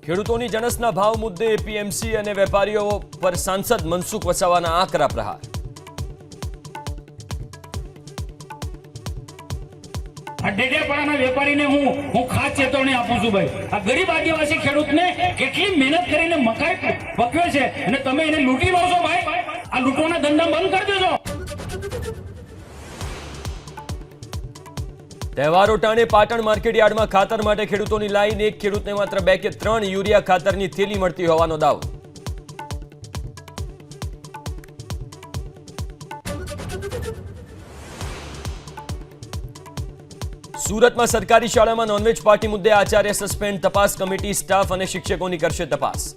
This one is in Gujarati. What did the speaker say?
ખેડૂતોની જણસના ભાવ મુદ્દે એપીએમસી અને વેપારીઓ પર સાંસદ મનસુખ વસાવાના આકરા પ્રહાર। ડેડિયાપાડાના વેપારીને હું ખાસ ચેતવણી આપું છું ભાઈ, આ ગરીબ આદિવાસી ખેડૂતને કેટલી મહેનત કરીને મકાઈ પકવે છે અને તમે એને લૂંટી લો છો ભાઈ। આ લૂંટવાના ધંધા બંધ કરી દેજો। તહેવારો ટાણે પાટણ માર્કેટ યાર્ડમાં ખાતર માટે ખેડૂતોની લાઈન। એક ખેડૂતને માત્ર 2 કે 3 યુરિયા ખાતરની થેલી મળતી હોવાનો દાવો। સુરતમાં સરકારી શાળામાં નોનવેજ પાર્ટી મુદ્દે આચાર્ય સસ્પેન્ડ। તપાસ કમિટી સ્ટાફ અને શિક્ષકોની કરશે તપાસ।